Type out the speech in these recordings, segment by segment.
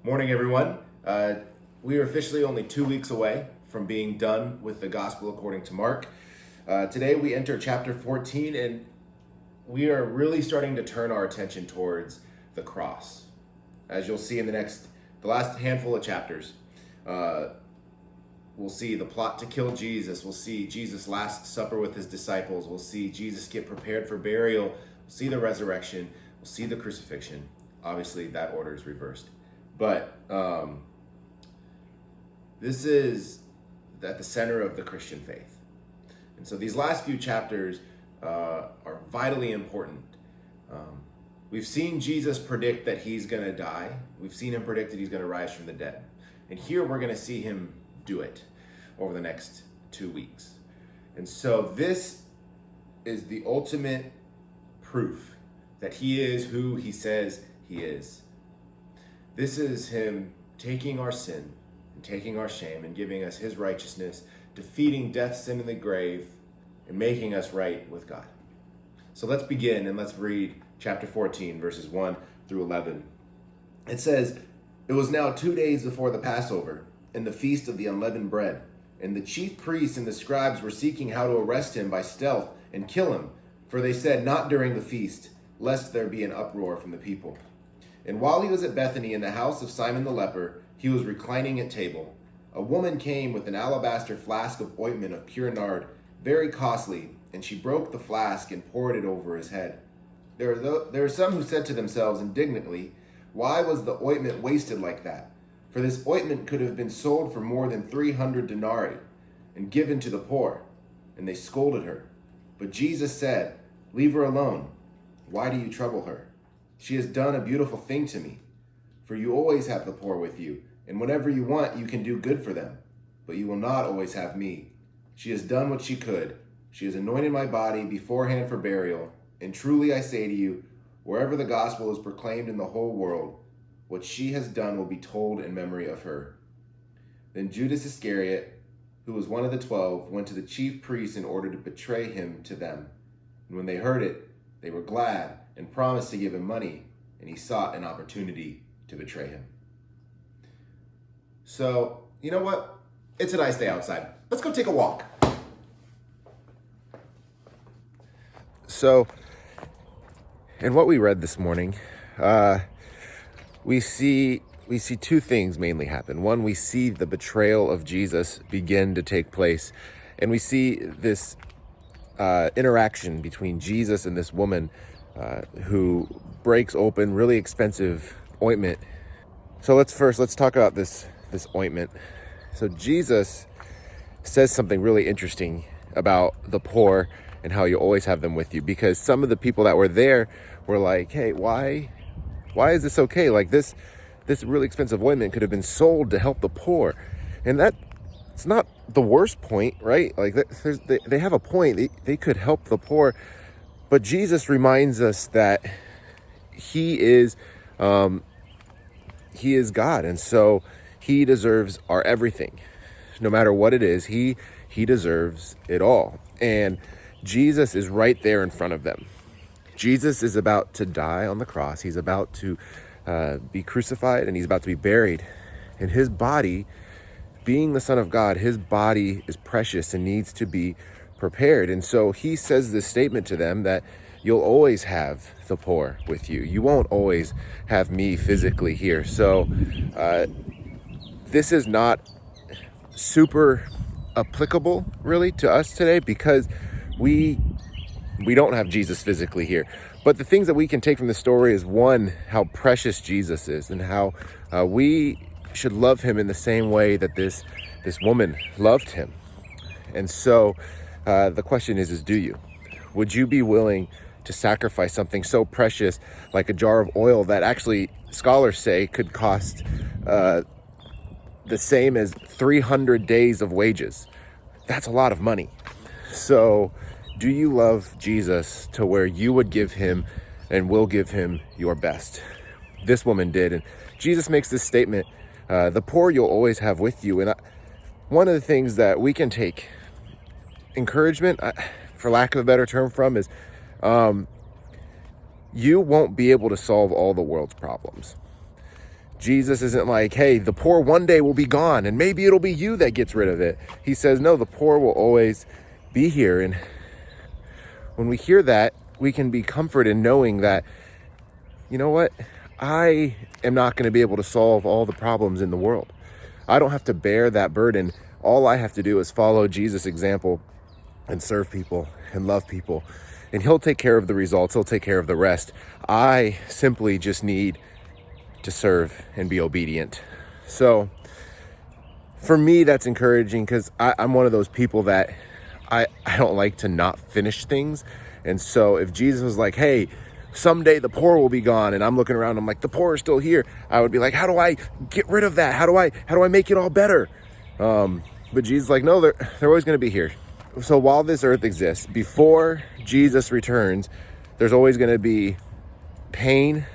Morning, everyone. We are officially only 2 weeks away from being done with the Gospel according to Mark. Today we enter chapter 14, and we are really starting to turn our attention towards the cross. As you'll see in the last handful of chapters, we'll see the plot to kill Jesus. We'll see Jesus' last supper with his disciples. We'll see Jesus get prepared for burial. We'll see the resurrection. We'll see the crucifixion. Obviously, that order is reversed. But this is at the center of the Christian faith. And so these last few chapters are vitally important. We've seen Jesus predict that he's going to die. We've seen him predict that he's going to rise from the dead. And here we're going to see him do it over the next 2 weeks. And so this is the ultimate proof that he is who he says he is. This is him taking our sin and taking our shame and giving us his righteousness, defeating death, sin, and the grave, and making us right with God. So let's begin and let's read chapter 14, verses 1 through 11. It says, "It was now 2 days before the Passover and the feast of the unleavened bread, and the chief priests and the scribes were seeking how to arrest him by stealth and kill him, for they said, 'Not during the feast, lest there be an uproar from the people.' And while he was at Bethany in the house of Simon the leper, he was reclining at table. A woman came with an alabaster flask of ointment of pure nard, very costly, and she broke the flask and poured it over his head. There are some who said to themselves indignantly, 'Why was the ointment wasted like that? For this ointment could have been sold for more than 300 denarii and given to the poor.' And they scolded her. But Jesus said, 'Leave her alone. Why do you trouble her? She has done a beautiful thing to me. For you always have the poor with you, and whenever you want, you can do good for them. But you will not always have me. She has done what she could. She has anointed my body beforehand for burial. And truly I say to you, wherever the gospel is proclaimed in the whole world, what she has done will be told in memory of her.' Then Judas Iscariot, who was one of the 12, went to the chief priests in order to betray him to them. And when they heard it, they were glad and promised to give him money, and he sought an opportunity to betray him." So, you know what? It's a nice day outside. Let's go take a walk. So, in what we read this morning, we see two things mainly happen. One, we see the betrayal of Jesus begin to take place, and we see this interaction between Jesus and this woman who breaks open really expensive ointment. So let's talk about this ointment. So Jesus says something really interesting about the poor and how you always have them with you, because some of the people that were there were like, "Hey, why is this okay? Like this really expensive ointment could have been sold to help the poor." And it's not the worst point, right? Like they have a point. They could help the poor. But Jesus reminds us that he is God, and so he deserves our everything. No matter what it is, he deserves it all. And Jesus is right there in front of them. Jesus is about to die on the cross. He's about to be crucified, and he's about to be buried. And his body, being the Son of God, his body is precious and needs to be prepared. And so he says this statement to them that you'll always have the poor with you. You won't always have me physically here. So this is not super applicable really to us today, because we don't have Jesus physically here. But the things that we can take from the story is, one, how precious Jesus is, and how we should love him in the same way that this woman loved him. And so the question is do you? Would you be willing to sacrifice something so precious like a jar of oil that actually scholars say could cost the same as 300 days of wages? That's a lot of money. So do you love Jesus to where you would give him and will give him your best? This woman did. And Jesus makes this statement, the poor you'll always have with you. And one of the things that we can take encouragement, for lack of a better term, from is you won't be able to solve all the world's problems. Jesus isn't like, hey, the poor one day will be gone and maybe it'll be you that gets rid of it. He says, no, the poor will always be here. And when we hear that, we can be comforted in knowing that, you know what? I am not going to be able to solve all the problems in the world. I don't have to bear that burden. All I have to do is follow Jesus' example and serve people and love people. And he'll take care of the results. He'll take care of the rest. I simply just need to serve and be obedient. So for me, that's encouraging, because I'm one of those people that I don't like to not finish things. And so if Jesus was like, hey, someday the poor will be gone, and I'm looking around, I'm like, the poor are still here, I would be like, how do I get rid of that? How do I make it all better? But Jesus is like, no, they're always going to be here. So while this earth exists, before Jesus returns, there's always going to be pain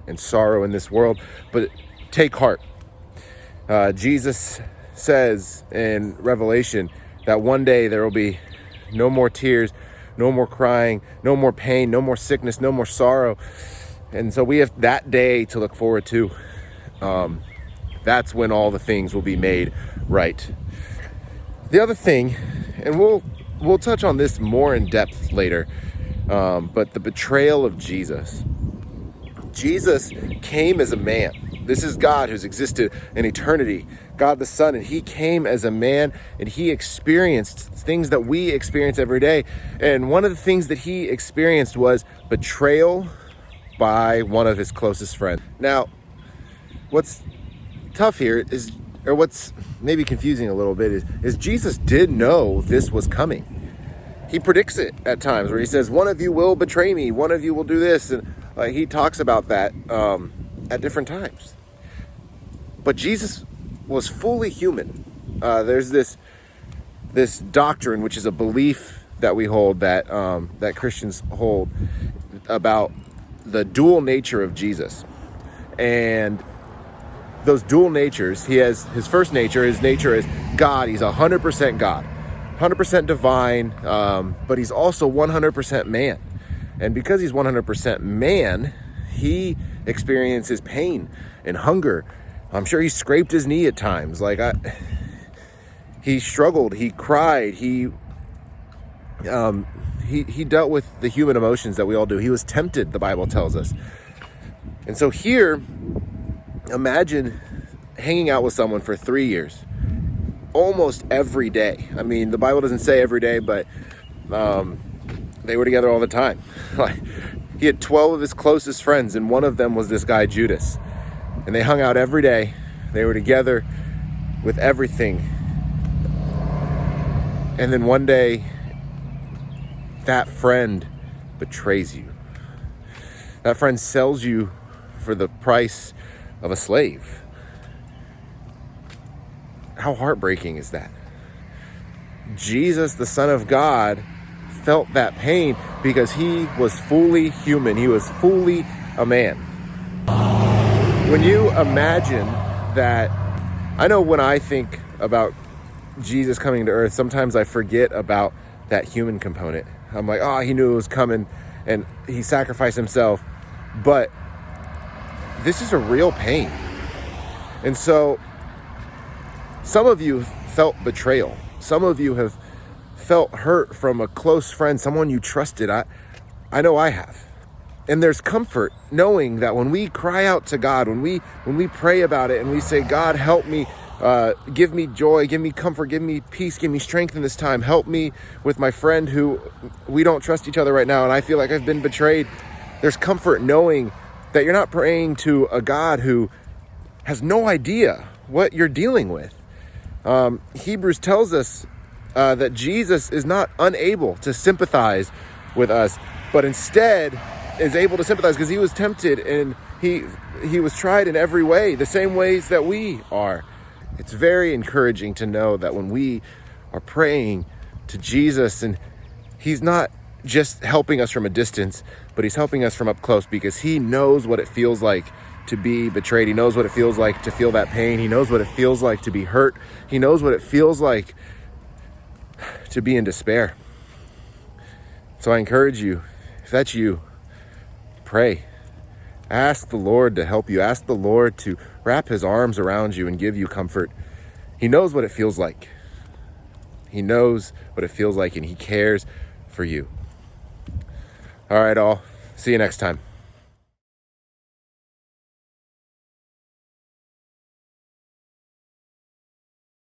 and sorrow in this world, but take heart. Jesus says in Revelation that one day there will be no more tears, no more crying, no more pain, no more sickness, no more sorrow. And so we have that day to look forward to. That's when all the things will be made right. The other thing, and we'll touch on this more in depth later, but the betrayal of Jesus. Jesus came as a man. This is God who's existed in eternity, God the Son, and he came as a man, and he experienced things that we experience every day. And one of the things that he experienced was betrayal by one of his closest friends. Now, what's tough here is, or what's maybe confusing a little bit, is Jesus did know this was coming. He predicts it at times where he says, one of you will betray me, one of you will do this, and he talks about that at different times. But Jesus was fully human. There's this doctrine, which is a belief that we hold, that that Christians hold, about the dual nature of Jesus. And those dual natures, he has his first nature, his nature is God. He's 100% God, 100% divine, but he's also 100% man. And because he's 100% man, he experiences pain and hunger. I'm sure he scraped his knee at times. He struggled, he cried, he dealt with the human emotions that we all do. He was tempted, the Bible tells us. And so here, imagine hanging out with someone for 3 years, almost every day. I mean, the Bible doesn't say every day, but they were together all the time. He had 12 of his closest friends, and one of them was this guy, Judas. And they hung out every day. They were together with everything. And then one day, that friend betrays you. That friend sells you for the price of a slave. How heartbreaking is that? Jesus, the Son of God, felt that pain because he was fully human. He was fully a man. When you imagine that, I know when I think about Jesus coming to earth, sometimes I forget about that human component. I'm like, oh, he knew it was coming and he sacrificed himself. But this is a real pain. And so some of you felt betrayal. Some of you have felt hurt from a close friend, someone you trusted. I know I have. And there's comfort knowing that when we cry out to God, when we pray about it and we say, God, help me, give me joy, give me comfort, give me peace, give me strength in this time. Help me with my friend who we don't trust each other right now and I feel like I've been betrayed. There's comfort knowing that you're not praying to a God who has no idea what you're dealing with. Hebrews tells us that Jesus is not unable to sympathize with us, but instead is able to sympathize because he was tempted and he was tried in every way, the same ways that we are. It's very encouraging to know that when we are praying to Jesus, and he's not just helping us from a distance, but he's helping us from up close, because he knows what it feels like to be betrayed. He knows what it feels like to feel that pain. He knows what it feels like to be hurt. He knows what it feels like to be in despair. So I encourage you, if that's you, pray. Ask the Lord to help you. Ask the Lord to wrap his arms around you and give you comfort. He knows what it feels like. He knows what it feels like, and he cares for you. All right, all. See you next time.